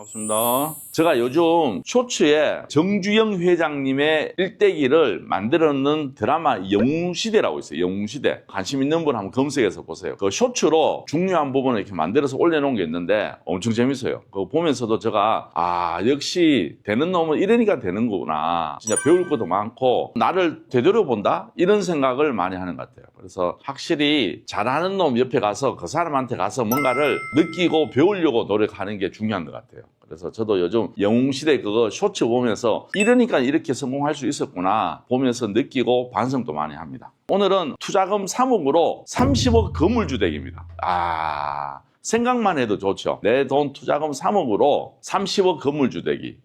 반갑습니다. 제가 요즘 쇼츠에 정주영 회장님의 일대기를 만들어놓는 드라마 영웅시대라고 있어요. 영웅시대. 관심 있는 분 한번 검색해서 보세요. 그 쇼츠로 중요한 부분을 이렇게 만들어서 올려놓은 게 있는데 엄청 재밌어요. 그거 보면서도 제가 역시 되는 놈은 이러니까 되는 거구나. 진짜 배울 것도 많고 나를 되돌아본다? 이런 생각을 많이 하는 것 같아요. 그래서 확실히 잘하는 놈 옆에 가서 그 사람한테 가서 뭔가를 느끼고 배우려고 노력하는 게 중요한 것 같아요. 그래서 저도 요즘 영웅시대 그거 쇼츠 보면서 이러니까 이렇게 성공할 수 있었구나 보면서 느끼고 반성도 많이 합니다. 오늘은 투자금 3억으로 30억 건물주택입니다. 생각만 해도 좋죠. 내 돈 투자금 3억으로 30억 건물주택이.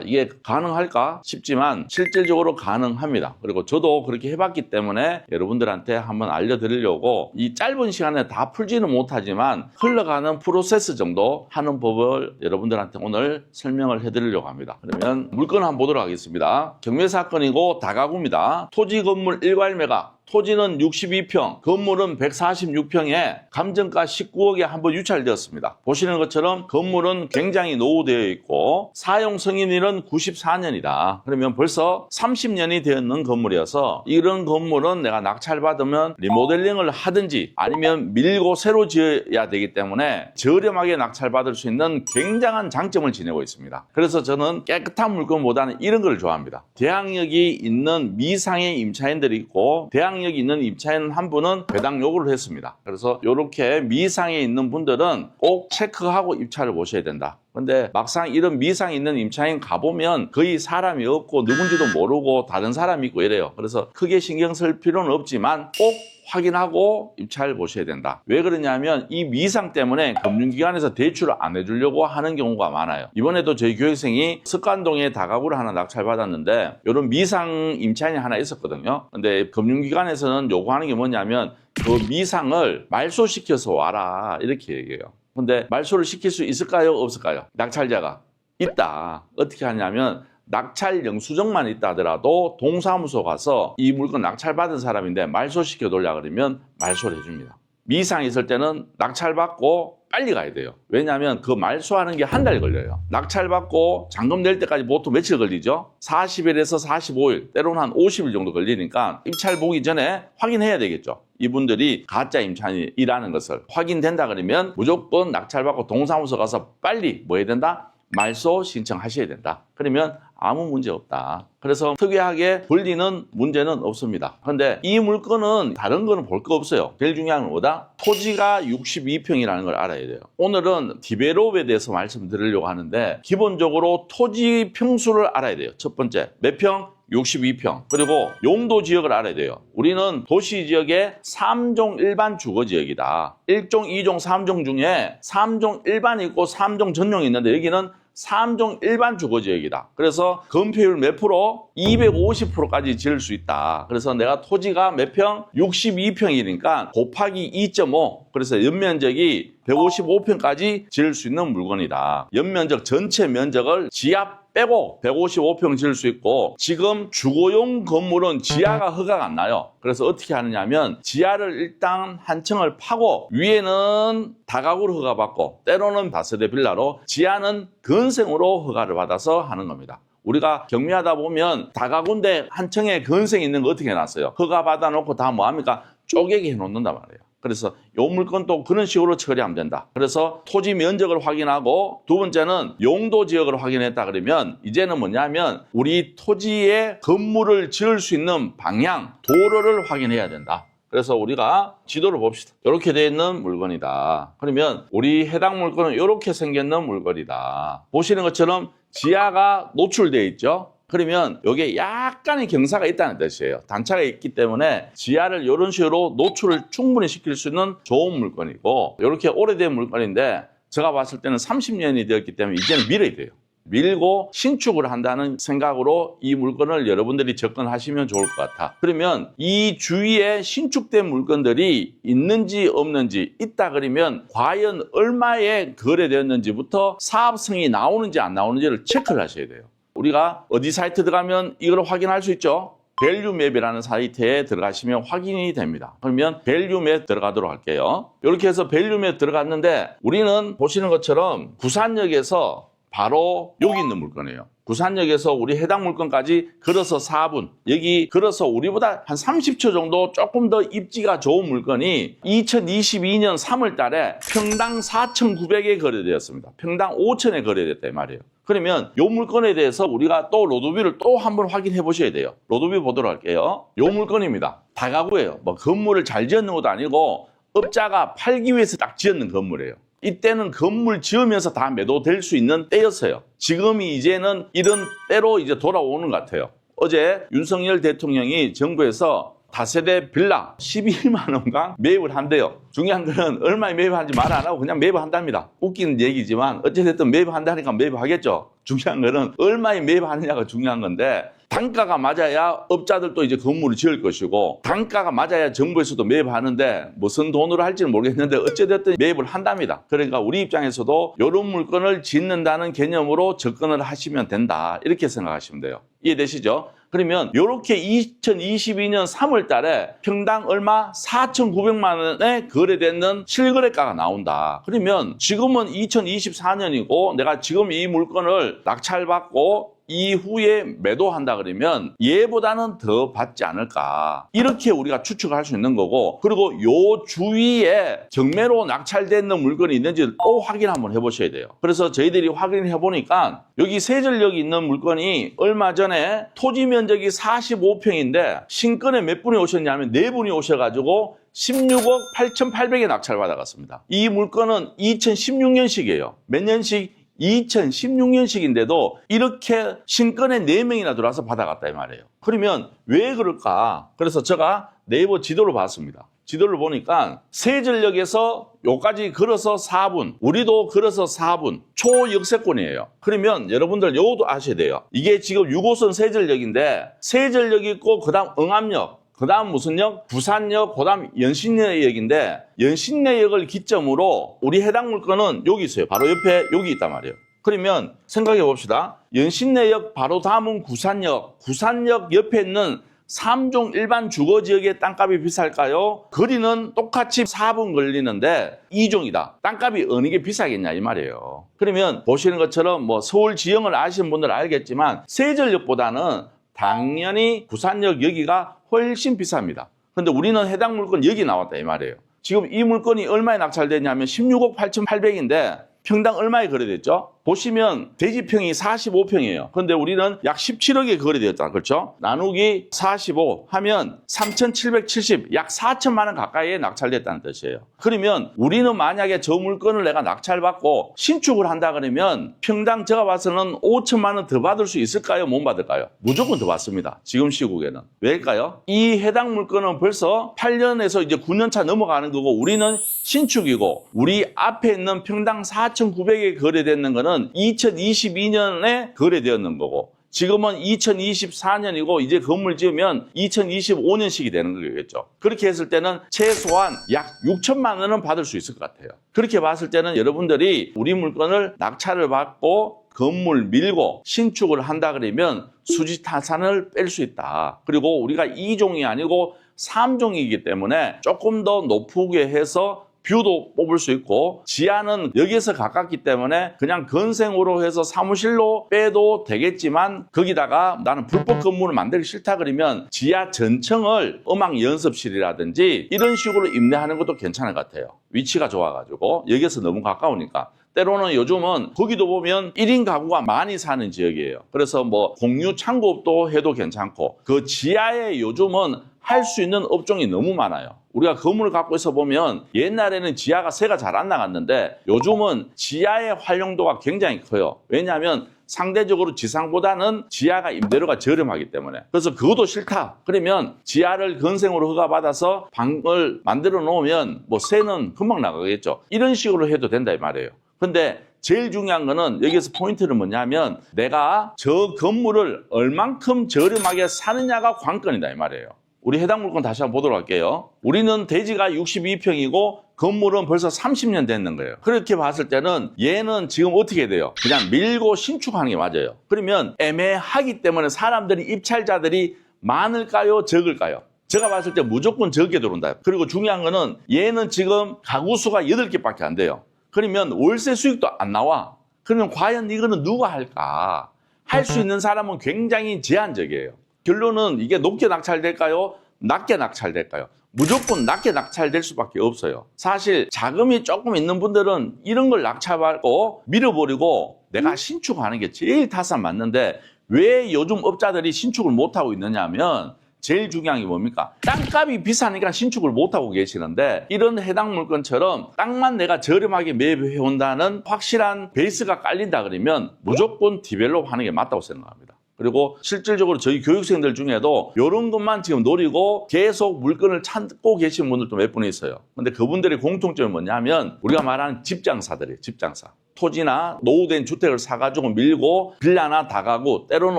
이게 가능할까 싶지만 실질적으로 가능합니다. 그리고 저도 그렇게 해봤기 때문에 여러분들한테 한번 알려드리려고 이 짧은 시간에 다 풀지는 못하지만 흘러가는 프로세스 정도 하는 법을 여러분들한테 오늘 설명을 해드리려고 합니다. 그러면 물건 한번 보도록 하겠습니다. 경매사건이고 다가구입니다. 토지 건물 일괄 매각. 토지는 62평, 건물은 146평에 감정가 19억에 한번 유찰되었습니다. 보시는 것처럼 건물은 굉장히 노후되어 있고 사용 승인일은 94년이다. 그러면 벌써 30년이 되었는 건물이어서 이런 건물은 내가 낙찰받으면 리모델링을 하든지 아니면 밀고 새로 지어야 되기 때문에 저렴하게 낙찰받을 수 있는 굉장한 장점을 지니고 있습니다. 그래서 저는 깨끗한 물건보다는 이런 걸 좋아합니다. 대항력이 있는 미상의 임차인들이 있고 대항력이 있는 임차인 한 분은 배당 요구를 했습니다. 그래서 이렇게 미상에 있는 분들은 꼭 체크하고 입찰을 보셔야 된다. 근데 막상 이런 미상에 있는 임차인 가보면 거의 사람이 없고 누군지도 모르고 다른 사람이 있고 이래요. 그래서 크게 신경 쓸 필요는 없지만 꼭 확인하고 입찰을 보셔야 된다. 왜 그러냐면 이 미상 때문에 금융기관에서 대출을 안 해주려고 하는 경우가 많아요. 이번에도 저희 교육생이 습관동에 다가구를 하나 낙찰받았는데 이런 미상 임차인이 하나 있었거든요. 근데 금융기관에서는 요구하는 게 뭐냐면 그 미상을 말소시켜서 와라 이렇게 얘기해요. 근데 말소를 시킬 수 있을까요? 없을까요? 낙찰자가 있다. 어떻게 하냐면 낙찰 영수증만 있다 하더라도 동사무소 가서 이 물건 낙찰받은 사람인데 말소시켜 놓으려 그러면 말소를 해줍니다. 미상이 있을 때는 낙찰받고 빨리 가야 돼요. 왜냐하면 그 말소하는 게 한 달 걸려요. 낙찰받고 잔금 낼 때까지 보통 며칠 걸리죠? 40일에서 45일, 때로는 한 50일 정도 걸리니까 입찰 보기 전에 확인해야 되겠죠. 이분들이 가짜 임차인이라는 것을 확인된다 그러면 무조건 낙찰받고 동사무소 가서 빨리 뭐 해야 된다? 말소 신청하셔야 된다. 그러면 아무 문제 없다. 그래서 특이하게 걸리는 문제는 없습니다. 그런데 이 물건은 다른 거는 볼 거 없어요. 제일 중요한 건 뭐다? 토지가 62평이라는 걸 알아야 돼요. 오늘은 디벨롭에 대해서 말씀드리려고 하는데 기본적으로 토지 평수를 알아야 돼요. 첫 번째, 몇 평? 62평. 그리고 용도 지역을 알아야 돼요. 우리는 도시 지역의 3종 일반 주거 지역이다. 1종, 2종, 3종 중에 3종 일반이 있고 3종 전용이 있는데 여기는 3종 일반 주거지역이다. 그래서 건폐율 몇 프로? 250%까지 지을 수 있다. 그래서 내가 토지가 몇 평? 62평이니까 곱하기 2.5. 그래서 연면적이 155평까지 지을 수 있는 물건이다. 연면적 전체 면적을 지하 빼고 155평 지을 수 있고 지금 주거용 건물은 지하가 허가가 안 나요. 그래서 어떻게 하느냐면 지하를 일단 한 층을 파고 위에는 다가구로 허가받고 때로는 다세대 빌라로 지하는 건생으로 허가를 받아서 하는 겁니다. 우리가 경매하다 보면 다가구인데 한 층에 건생이 있는 거 어떻게 해놨어요? 허가 받아놓고 다 뭐합니까? 쪼개게 해놓는단 말이에요. 그래서 이 물건도 그런 식으로 처리하면 된다. 그래서 토지 면적을 확인하고 두 번째는 용도 지역을 확인했다 그러면 이제는 뭐냐면 우리 토지에 건물을 지을 수 있는 방향, 도로를 확인해야 된다. 그래서 우리가 지도를 봅시다. 이렇게 되어 있는 물건이다. 그러면 우리 해당 물건은 이렇게 생겼는 물건이다. 보시는 것처럼 지하가 노출되어 있죠. 그러면 여기에 약간의 경사가 있다는 뜻이에요. 단차가 있기 때문에 지하를 이런 식으로 노출을 충분히 시킬 수 있는 좋은 물건이고 이렇게 오래된 물건인데 제가 봤을 때는 30년이 되었기 때문에 이제는 밀어야 돼요. 밀고 신축을 한다는 생각으로 이 물건을 여러분들이 접근하시면 좋을 것 같아. 그러면 이 주위에 신축된 물건들이 있는지 없는지 있다 그러면 과연 얼마에 거래되었는지부터 사업성이 나오는지 안 나오는지를 체크를 하셔야 돼요. 우리가 어디 사이트 들어가면 이걸 확인할 수 있죠. 밸류맵이라는 사이트에 들어가시면 확인이 됩니다. 그러면 밸류맵 들어가도록 할게요. 이렇게 해서 밸류맵 들어갔는데 우리는 보시는 것처럼 부산역에서 바로 여기 있는 물건이에요. 부산역에서 우리 해당 물건까지 걸어서 4분, 여기 걸어서 우리보다 한 30초 정도 조금 더 입지가 좋은 물건이 2022년 3월 달에 평당 4,900에 거래되었습니다. 평당 5,000에 거래됐단 말이에요. 그러면 이 물건에 대해서 우리가 또 로드뷰를 또 한번 확인해 보셔야 돼요. 로드뷰 보도록 할게요. 이 물건입니다. 다가구예요. 뭐 건물을 잘 지었는 것도 아니고 업자가 팔기 위해서 딱 지었는 건물이에요. 이때는 건물 지으면서 다 매도될 수 있는 때였어요. 지금이 이제는 이런 때로 이제 돌아오는 것 같아요. 어제 윤석열 대통령이 정부에서 다세대 빌라 12만 원gang 매입을 한대요. 중요한 거는 얼마에 매입하는지 말 안 하고 그냥 매입을 한답니다. 웃기는 얘기지만 어쨌든 매입한다니까 매입하겠죠. 중요한 거는 얼마에 매입하느냐가 중요한 건데 단가가 맞아야 업자들도 이제 건물을 지을 것이고 단가가 맞아야 정부에서도 매입하는데 무슨 돈으로 할지는 모르겠는데 어찌됐든 매입을 한답니다. 그러니까 우리 입장에서도 이런 물건을 짓는다는 개념으로 접근을 하시면 된다. 이렇게 생각하시면 돼요. 이해되시죠? 그러면 이렇게 2022년 3월 달에 평당 얼마? 4,900만 원에 거래되는 실거래가가 나온다. 그러면 지금은 2024년이고 내가 지금 이 물건을 낙찰받고 이후에 매도한다 그러면 얘보다는 더 받지 않을까 이렇게 우리가 추측을 할 수 있는 거고 그리고 요 주위에 경매로 낙찰되는 물건이 있는지 또 확인 한번 해보셔야 돼요. 그래서 저희들이 확인해 보니까 여기 세전력이 있는 물건이 얼마 전에 토지 면적이 45평인데 신건에 몇 분이 오셨냐면 4분이 오셔가지고 16억 8,800에 낙찰받아갔습니다. 이 물건은 2016년식이에요. 몇 년식? 2016년식인데도 이렇게 신건에 4명이나 들어와서 받아갔다 이 말이에요. 그러면 왜 그럴까? 그래서 제가 네이버 지도를 봤습니다. 지도를 보니까 세전역에서 요까지 걸어서 4분, 우리도 걸어서 4분, 초역세권이에요. 그러면 여러분들 요것도 아셔야 돼요. 이게 지금 6호선 세전역인데 세전역 있고 그다음 응암역, 그 다음 무슨 역? 부산역, 그 다음 연신내역인데 연신내역을 기점으로 우리 해당 물건은 여기 있어요. 바로 옆에 여기 있단 말이에요. 그러면 생각해 봅시다. 연신내역 바로 다음은 구산역. 구산역 옆에 있는 3종 일반 주거지역의 땅값이 비쌀까요? 거리는 똑같이 4분 걸리는데 2종이다. 땅값이 어느 게 비싸겠냐 이 말이에요. 그러면 보시는 것처럼 뭐 서울 지형을 아시는 분들은 알겠지만 세전역보다는 당연히 부산역 여기가 훨씬 비쌉니다. 근데 우리는 해당 물건 여기 나왔다 이 말이에요. 지금 이 물건이 얼마에 낙찰됐냐면 16억 8,800인데 평당 얼마에 거래됐죠? 보시면 대지평이 45평이에요. 근데 우리는 약 17억에 거래되었다. 그렇죠? 나누기 45 하면 3,770, 약 4천만 원 가까이에 낙찰됐다는 뜻이에요. 그러면 우리는 만약에 저 물건을 내가 낙찰받고 신축을 한다 그러면 평당 제가 봐서는 5천만 원 더 받을 수 있을까요? 못 받을까요? 무조건 더 받습니다. 지금 시국에는. 왜일까요? 이 해당 물건은 벌써 8년에서 이제 9년 차 넘어가는 거고 우리는 신축이고 우리 앞에 있는 평당 4,900에 거래되는 거는 2022년에 거래되었는 거고 지금은 2024년이고 이제 건물 지으면 2025년식이 되는 거겠죠. 그렇게 했을 때는 최소한 약 6천만 원은 받을 수 있을 것 같아요. 그렇게 봤을 때는 여러분들이 우리 물건을 낙찰을 받고 건물 밀고 신축을 한다 그러면 수지타산을 뺄 수 있다. 그리고 우리가 2종이 아니고 3종이기 때문에 조금 더 높게 해서 뷰도 뽑을 수 있고 지하는 여기에서 가깝기 때문에 그냥 건생으로 해서 사무실로 빼도 되겠지만 거기다가 나는 불법 건물을 만들기 싫다 그러면 지하 전층을 음악 연습실이라든지 이런 식으로 임대하는 것도 괜찮을 것 같아요. 위치가 좋아가지고 여기에서 너무 가까우니까. 때로는 요즘은 거기도 보면 1인 가구가 많이 사는 지역이에요. 그래서 뭐 공유 창고업도 해도 괜찮고 그 지하에 요즘은 할 수 있는 업종이 너무 많아요. 우리가 건물을 갖고 있어 보면 옛날에는 지하가 새가 잘 안 나갔는데 요즘은 지하의 활용도가 굉장히 커요. 왜냐하면 상대적으로 지상보다는 지하가 임대료가 저렴하기 때문에. 그래서 그것도 싫다. 그러면 지하를 건생으로 허가받아서 방을 만들어 놓으면 뭐 새는 금방 나가겠죠. 이런 식으로 해도 된다 이 말이에요. 근데 제일 중요한 거는 여기서 포인트는 뭐냐면 내가 저 건물을 얼만큼 저렴하게 사느냐가 관건이다 이 말이에요. 우리 해당 물건 다시 한번 보도록 할게요. 우리는 대지가 62평이고 건물은 벌써 30년 됐는 거예요. 그렇게 봤을 때는 얘는 지금 어떻게 돼요? 그냥 밀고 신축하는 게 맞아요. 그러면 애매하기 때문에 사람들이 입찰자들이 많을까요? 적을까요? 제가 봤을 때 무조건 적게 들어온다. 그리고 중요한 거는 얘는 지금 가구 수가 8개밖에 안 돼요. 그러면 월세 수익도 안 나와. 그러면 과연 이거는 누가 할까? 할 수 있는 사람은 굉장히 제한적이에요. 결론은 이게 높게 낙찰될까요? 낮게 낙찰될까요? 무조건 낮게 낙찰될 수밖에 없어요. 사실 자금이 조금 있는 분들은 이런 걸 낙찰받고 밀어버리고 내가 신축하는 게 제일 타산 맞는데 왜 요즘 업자들이 신축을 못하고 있느냐 하면 제일 중요한 게 뭡니까? 땅값이 비싸니까 신축을 못하고 계시는데 이런 해당 물건처럼 땅만 내가 저렴하게 매입해온다는 확실한 베이스가 깔린다 그러면 무조건 디벨롭 하는 게 맞다고 생각합니다. 그리고 실질적으로 저희 교육생들 중에도 이런 것만 지금 노리고 계속 물건을 찾고 계신 분들도 몇 분 있어요. 근데 그분들의 공통점이 뭐냐면 우리가 말하는 집장사들이에요. 집장사. 토지나 노후된 주택을 사가지고 밀고 빌라나 다가구 때로는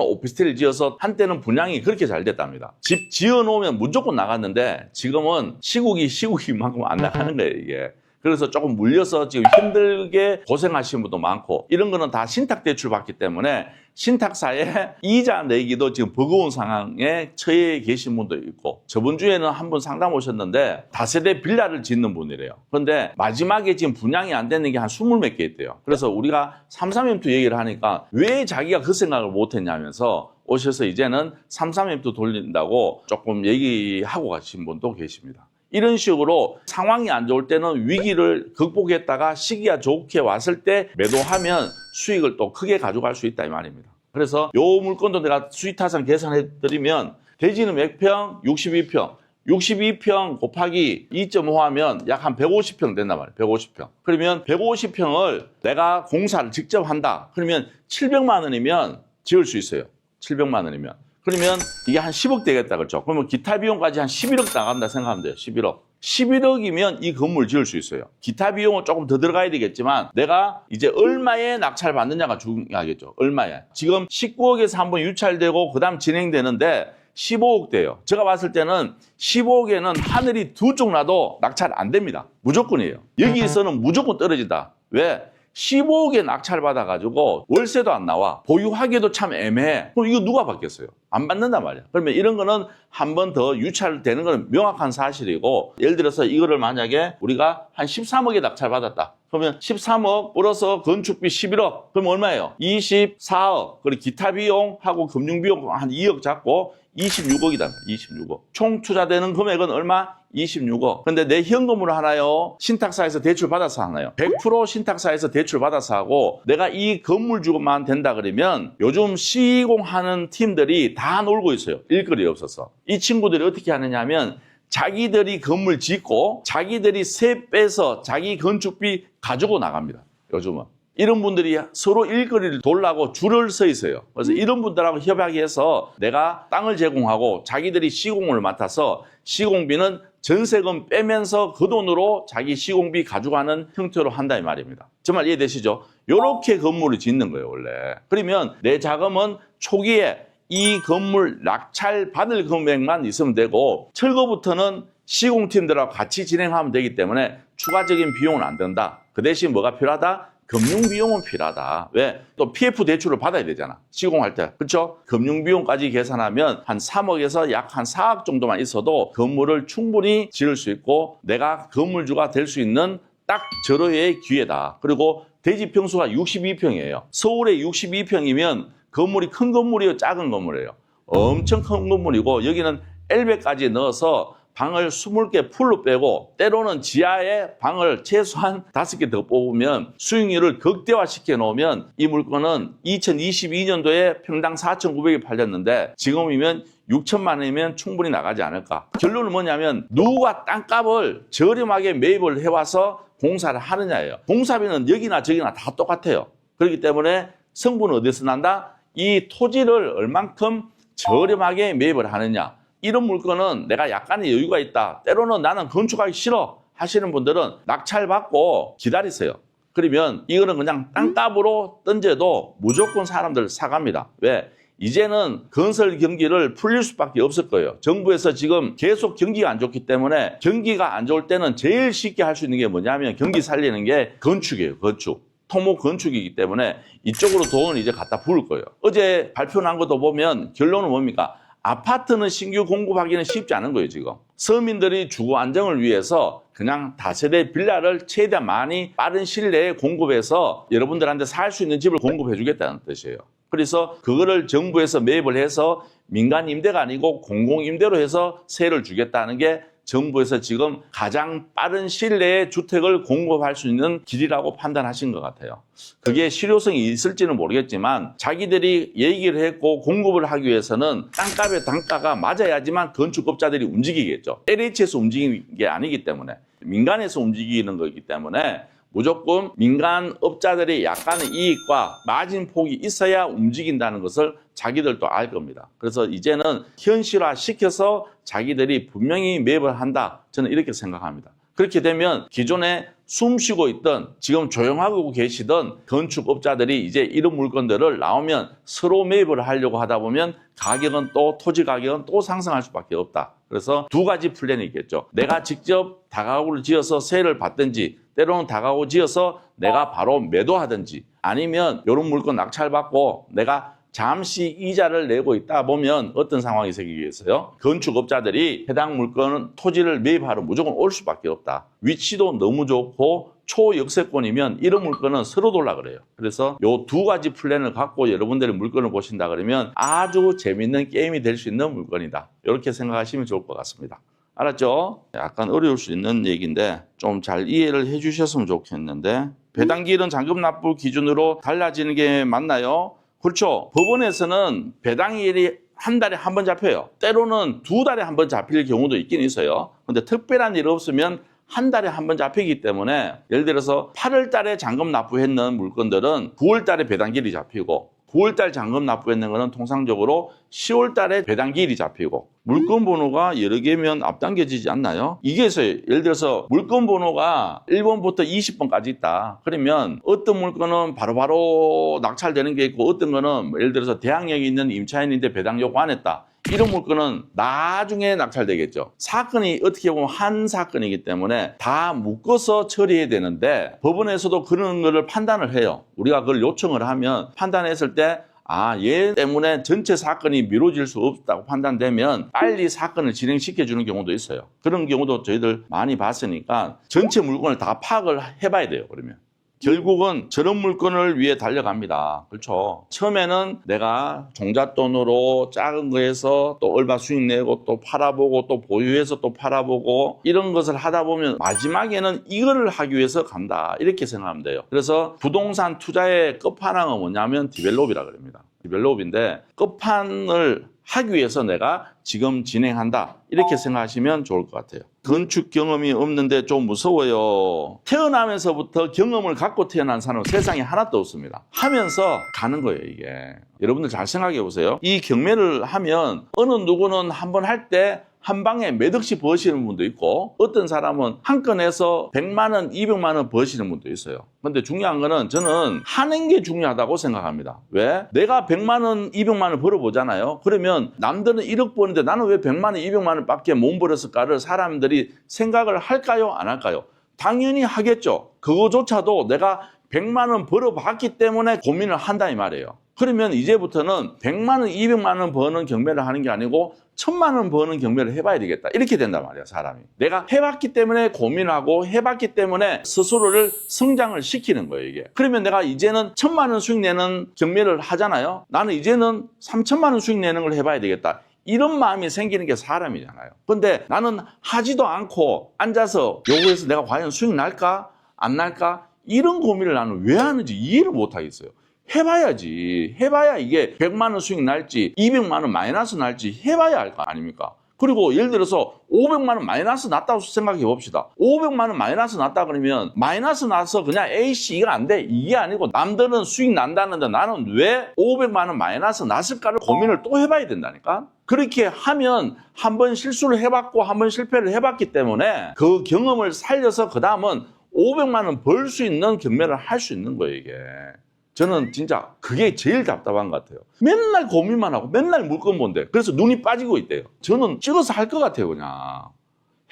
오피스텔을 지어서 한때는 분양이 그렇게 잘 됐답니다. 집 지어놓으면 무조건 나갔는데 지금은 시국이만큼 안 나가는 거예요 이게. 그래서 조금 물려서 지금 힘들게 고생하시는 분도 많고 이런 거는 다 신탁대출 받기 때문에 신탁사에 이자 내기도 지금 버거운 상황에 처해 계신 분도 있고 저번 주에는 한 분 상담 오셨는데 다세대 빌라를 짓는 분이래요. 그런데 마지막에 지금 분양이 안 되는 게 한 20몇 개 있대요. 그래서 우리가 33M2 얘기를 하니까 왜 자기가 그 생각을 못했냐면서 오셔서 이제는 33M2 돌린다고 조금 얘기하고 가신 분도 계십니다. 이런 식으로 상황이 안 좋을 때는 위기를 극복했다가 시기가 좋게 왔을 때 매도하면 수익을 또 크게 가져갈 수 있다 이 말입니다. 그래서 요 물건도 내가 수익타산 계산해 드리면 대지는 몇 평? 62평. 62평 곱하기 2.5 하면 약 한 150평 된단 말이에요. 150평. 그러면 150평을 내가 공사를 직접 한다. 그러면 700만 원이면 지을 수 있어요. 700만 원이면. 그러면 이게 한 10억 되겠다 그렇죠? 그러면 기타 비용까지 한 11억 나간다 생각하면 돼요. 11억. 11억이면 이 건물 지을 수 있어요. 기타 비용은 조금 더 들어가야 되겠지만 내가 이제 얼마에 낙찰 받느냐가 중요하겠죠. 얼마에. 지금 19억에서 한번 유찰되고 그다음 진행되는데 15억 돼요. 제가 봤을 때는 15억에는 하늘이 두 쪽 나도 낙찰 안 됩니다. 무조건이에요. 여기에서는 무조건 떨어진다. 왜? 15억에 낙찰 받아가지고 월세도 안 나와. 보유하기도 참 애매해. 그럼 이거 누가 받겠어요? 안 받는단 말이야. 그러면 이런 거는 한 번 더 유찰되는 건 명확한 사실이고 예를 들어서 이거를 만약에 우리가 한 13억에 낙찰 받았다. 그러면 13억 플러스 건축비 11억. 그럼 얼마예요? 24억. 그리고 기타 비용하고 금융비용 한 2억 잡고 26억이다. 26억. 총 투자되는 금액은 얼마? 26억. 근데 내 현금으로 하나요? 신탁사에서 대출 받아서 하나요? 100% 신탁사에서 대출 받아서 하고 내가 이 건물 주고만 된다 그러면 요즘 시공하는 팀들이 다 놀고 있어요. 일거리 없어서. 이 친구들이 어떻게 하느냐 하면 자기들이 건물 짓고 자기들이 세 빼서 자기 건축비 가지고 나갑니다. 요즘은. 이런 분들이 서로 일거리를 돌라고 줄을 서 있어요. 그래서 이런 분들하고 협약해서 내가 땅을 제공하고 자기들이 시공을 맡아서 시공비는 전세금 빼면서 그 돈으로 자기 시공비 가져가는 형태로 한다 이 말입니다. 정말 이해되시죠? 이렇게 건물을 짓는 거예요 원래. 그러면 내 자금은 초기에 이 건물 낙찰 받을 금액만 있으면 되고 철거부터는 시공팀들하고 같이 진행하면 되기 때문에 추가적인 비용은 안 든다. 그 대신 뭐가 필요하다? 금융비용은 필요하다. 왜? 또 PF 대출을 받아야 되잖아. 시공할 때. 그렇죠? 금융비용까지 계산하면 한 3억에서 약 한 4억 정도만 있어도 건물을 충분히 지을 수 있고 내가 건물주가 될 수 있는 딱 절호의 기회다. 그리고 대지 평수가 62평이에요. 서울에 62평이면 건물이 큰 건물이에요? 작은 건물이에요? 엄청 큰 건물이고 여기는 엘베까지 넣어서 방을 20개 풀로 빼고 때로는 지하에 방을 최소한 5개 더 뽑으면 수익률을 극대화시켜 놓으면 이 물건은 2022년도에 평당 4,900에 팔렸는데 지금이면 6천만 원이면 충분히 나가지 않을까. 결론은 뭐냐면 누가 땅값을 저렴하게 매입을 해와서 공사를 하느냐예요. 공사비는 여기나 저기나 다 똑같아요. 그렇기 때문에 성분은 어디서 난다? 이 토지를 얼만큼 저렴하게 매입을 하느냐. 이런 물건은 내가 약간의 여유가 있다. 때로는 나는 건축하기 싫어 하시는 분들은 낙찰 받고 기다리세요. 그러면 이거는 그냥 땅값으로 던져도 무조건 사람들 사갑니다. 왜? 이제는 건설 경기를 풀릴 수밖에 없을 거예요. 정부에서 지금 계속 경기가 안 좋기 때문에 경기가 안 좋을 때는 제일 쉽게 할 수 있는 게 뭐냐면 경기 살리는 게 건축이에요. 건축. 토목 건축이기 때문에 이쪽으로 돈을 이제 갖다 부을 거예요. 어제 발표 난 것도 보면 결론은 뭡니까? 아파트는 신규 공급하기는 쉽지 않은 거예요, 지금. 서민들이 주거 안정을 위해서 그냥 다세대 빌라를 최대한 많이 빠른 시일 내에 공급해서 여러분들한테 살 수 있는 집을 공급해 주겠다는 뜻이에요. 그래서 그거를 정부에서 매입을 해서 민간 임대가 아니고 공공 임대로 해서 세를 주겠다는 게 정부에서 지금 가장 빠른 시일 내에 주택을 공급할 수 있는 길이라고 판단하신 것 같아요. 그게 실효성이 있을지는 모르겠지만 자기들이 얘기를 했고 공급을 하기 위해서는 땅값의 단가가 맞아야지만 건축업자들이 움직이겠죠. LH에서 움직이는 게 아니기 때문에 민간에서 움직이는 거기 때문에 무조건 민간업자들이 약간의 이익과 마진폭이 있어야 움직인다는 것을 자기들도 알 겁니다. 그래서 이제는 현실화시켜서 자기들이 분명히 매입을 한다. 저는 이렇게 생각합니다. 그렇게 되면 기존에 숨쉬고 있던 지금 조용하고 계시던 건축업자들이 이제 이런 물건들을 나오면 서로 매입을 하려고 하다 보면 가격은 또 토지 가격은 또 상승할 수밖에 없다. 그래서 두 가지 플랜이 있겠죠. 내가 직접 다가구를 지어서 세를 받든지 때로는 다가구 지어서 내가 바로 매도하든지 아니면 이런 물건 낙찰받고 내가 잠시 이자를 내고 있다 보면 어떤 상황이 생기겠어요? 건축업자들이 해당 물건 토지를 매입하러 무조건 올 수밖에 없다. 위치도 너무 좋고 초역세권이면 이런 물건은 서로 돌라 그래요. 그래서 요 두 가지 플랜을 갖고 여러분들이 물건을 보신다 그러면 아주 재밌는 게임이 될 수 있는 물건이다. 이렇게 생각하시면 좋을 것 같습니다. 알았죠? 약간 어려울 수 있는 얘기인데 좀 잘 이해를 해 주셨으면 좋겠는데 배당기일은 잔금 납부 기준으로 달라지는 게 맞나요? 그렇죠. 법원에서는 배당일이 한 달에 한 번 잡혀요. 때로는 두 달에 한 번 잡힐 경우도 있긴 있어요. 근데 특별한 일 없으면 한 달에 한 번 잡히기 때문에 예를 들어서 8월 달에 잔금 납부했는 물건들은 9월 달에 배당기일이 잡히고 9월 달 잔금 납부했는 거는 통상적으로 10월 달에 배당기일이 잡히고 물건 번호가 여러 개면 앞당겨지지 않나요? 이게 있어요. 예를 들어서 물건 번호가 1번부터 20번까지 있다. 그러면 어떤 물건은 바로바로 낙찰되는 게 있고 어떤 거는 예를 들어서 대항력이 있는 임차인인데 배당 요구 안 했다. 이런 물건은 나중에 낙찰되겠죠. 사건이 어떻게 보면 한 사건이기 때문에 다 묶어서 처리해야 되는데 법원에서도 그런 거를 판단을 해요. 우리가 그걸 요청을 하면 판단했을 때 얘 때문에 전체 사건이 미뤄질 수 없다고 판단되면 빨리 사건을 진행시켜 주는 경우도 있어요. 그런 경우도 저희들 많이 봤으니까 전체 물건을 다 파악을 해봐야 돼요. 그러면. 결국은 저런 물건을 위해 달려갑니다. 그렇죠. 처음에는 내가 종잣돈으로 작은 거에서 또 얼마 수익 내고 또 팔아보고 또 보유해서 또 팔아보고 이런 것을 하다 보면 마지막에는 이거를 하기 위해서 간다. 이렇게 생각하면 돼요. 그래서 부동산 투자의 끝판왕은 뭐냐면 디벨롭이라 그럽니다. 디벨롭인데 끝판을 하기 위해서 내가 지금 진행한다. 이렇게 생각하시면 좋을 것 같아요. 건축 경험이 없는데 좀 무서워요. 태어나면서부터 경험을 갖고 태어난 사람은 세상에 하나도 없습니다. 하면서 가는 거예요, 이게. 여러분들 잘 생각해 보세요. 이 경매를 하면 어느 누구는 한번 할 때 한 방에 몇 억씩 버시는 분도 있고 어떤 사람은 한 건에서 100만 원, 200만 원 버시는 분도 있어요. 근데 중요한 거는 저는 하는 게 중요하다고 생각합니다. 왜? 내가 100만 원, 200만 원 벌어보잖아요. 그러면 남들은 1억 버는데 나는 왜 100만 원, 200만 원밖에 못 벌었을까를 사람들이 생각을 할까요? 안 할까요? 당연히 하겠죠. 그거조차도 내가 100만 원 벌어봤기 때문에 고민을 한다 이 말이에요. 그러면 이제부터는 100만 원, 200만 원 버는 경매를 하는 게 아니고 1000만 원 버는 경매를 해봐야 되겠다. 이렇게 된단 말이야, 사람이. 내가 해봤기 때문에 고민하고 해봤기 때문에 스스로를 성장을 시키는 거예요, 이게. 그러면 내가 이제는 1000만 원 수익 내는 경매를 하잖아요. 나는 이제는 3000만 원 수익 내는 걸 해봐야 되겠다. 이런 마음이 생기는 게 사람이잖아요. 근데 나는 하지도 않고 앉아서 요거에서 내가 과연 수익 날까? 안 날까? 이런 고민을 나는 왜 하는지 이해를 못 하겠어요. 해봐야지. 해봐야 이게 100만 원 수익 날지 200만 원 마이너스 날지 해봐야 알 거 아닙니까? 그리고 예를 들어서 500만 원 마이너스 났다고 생각해 봅시다. 500만 원 마이너스 났다 그러면 마이너스 나서 그냥 A씨 이거 안 돼. 이게 아니고 남들은 수익 난다는데 나는 왜 500만 원 마이너스 났을까를 고민을 또 해봐야 된다니까? 그렇게 하면 한 번 실수를 해봤고 한 번 실패를 해봤기 때문에 그 경험을 살려서 그 다음은 500만 원 벌 수 있는 경매를 할 수 있는 거예요, 이게. 저는 진짜 그게 제일 답답한 것 같아요. 맨날 고민만 하고 맨날 물건 본대. 그래서 눈이 빠지고 있대요. 저는 찍어서 할 것 같아요, 그냥.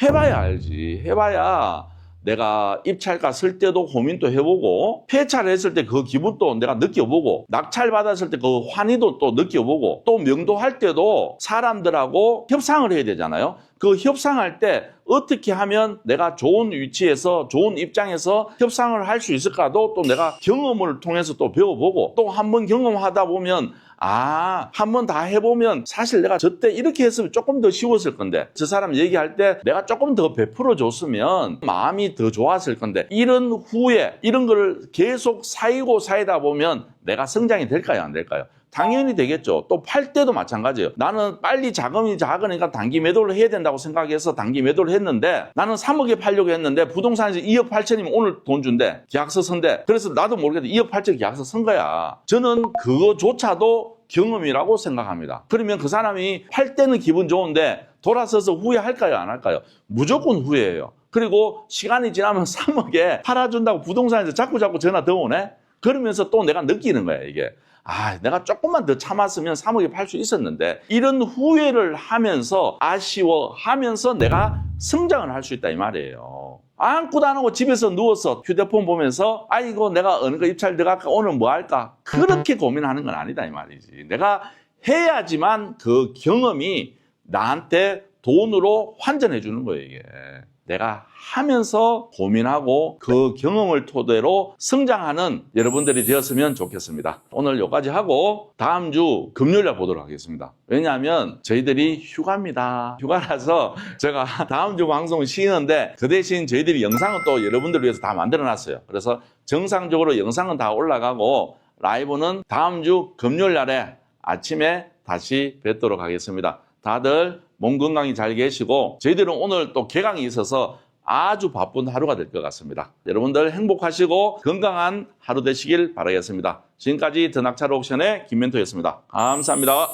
해봐야 알지. 해봐야 내가 입찰가 쓸 때도 고민도 해보고 폐차를 했을 때 그 기분도 내가 느껴보고 낙찰 받았을 때 그 환희도 또 느껴보고 또 명도할 때도 사람들하고 협상을 해야 되잖아요. 그 협상할 때 어떻게 하면 내가 좋은 위치에서 좋은 입장에서 협상을 할 수 있을까도 또 내가 경험을 통해서 또 배워보고 또 한 번 경험하다 보면 한 번 다 해보면 사실 내가 저때 이렇게 했으면 조금 더 쉬웠을 건데 저 사람 얘기할 때 내가 조금 더 베풀어 줬으면 마음이 더 좋았을 건데 이런 후회 이런 걸 계속 쌓이다 보면 내가 성장이 될까요 안 될까요? 당연히 되겠죠. 또 팔 때도 마찬가지예요. 나는 빨리 자금이 작으니까 단기 매도를 해야 된다고 생각해서 단기 매도를 했는데 나는 3억에 팔려고 했는데 부동산에서 2억 8천이면 오늘 돈 준대. 계약서 선대. 그래서 나도 모르겠는데 2억 8천 계약서 선 거야. 저는 그거조차도 경험이라고 생각합니다. 그러면 그 사람이 팔 때는 기분 좋은데 돌아서서 후회할까요 안 할까요? 무조건 후회해요. 그리고 시간이 지나면 3억에 팔아준다고 부동산에서 자꾸 전화 더 오네? 그러면서 또 내가 느끼는 거야 이게. 내가 조금만 더 참았으면 3억에 팔 수 있었는데 이런 후회를 하면서 아쉬워하면서 내가 성장을 할 수 있다 이 말이에요. 아무것도 안 하고 집에서 누워서 휴대폰 보면서 아이고 내가 어느 거 입찰 들어갈까 오늘 뭐 할까 그렇게 고민하는 건 아니다 이 말이지. 내가 해야지만 그 경험이 나한테 돈으로 환전해 주는 거예요 이게. 내가 하면서 고민하고 그 경험을 토대로 성장하는 여러분들이 되었으면 좋겠습니다. 오늘 여기까지 하고 다음 주 금요일에 보도록 하겠습니다. 왜냐하면 저희들이 휴가입니다. 휴가라서 제가 다음 주 방송 쉬는데 그 대신 저희들이 영상은 또 여러분들을 위해서 다 만들어놨어요. 그래서 정상적으로 영상은 다 올라가고 라이브는 다음 주 금요일 날에 아침에 다시 뵙도록 하겠습니다. 다들 몸 건강히 잘 계시고 저희들은 오늘 또 개강이 있어서 아주 바쁜 하루가 될 것 같습니다. 여러분들 행복하시고 건강한 하루 되시길 바라겠습니다. 지금까지 더 낙찰 옥션의 김멘토였습니다. 감사합니다.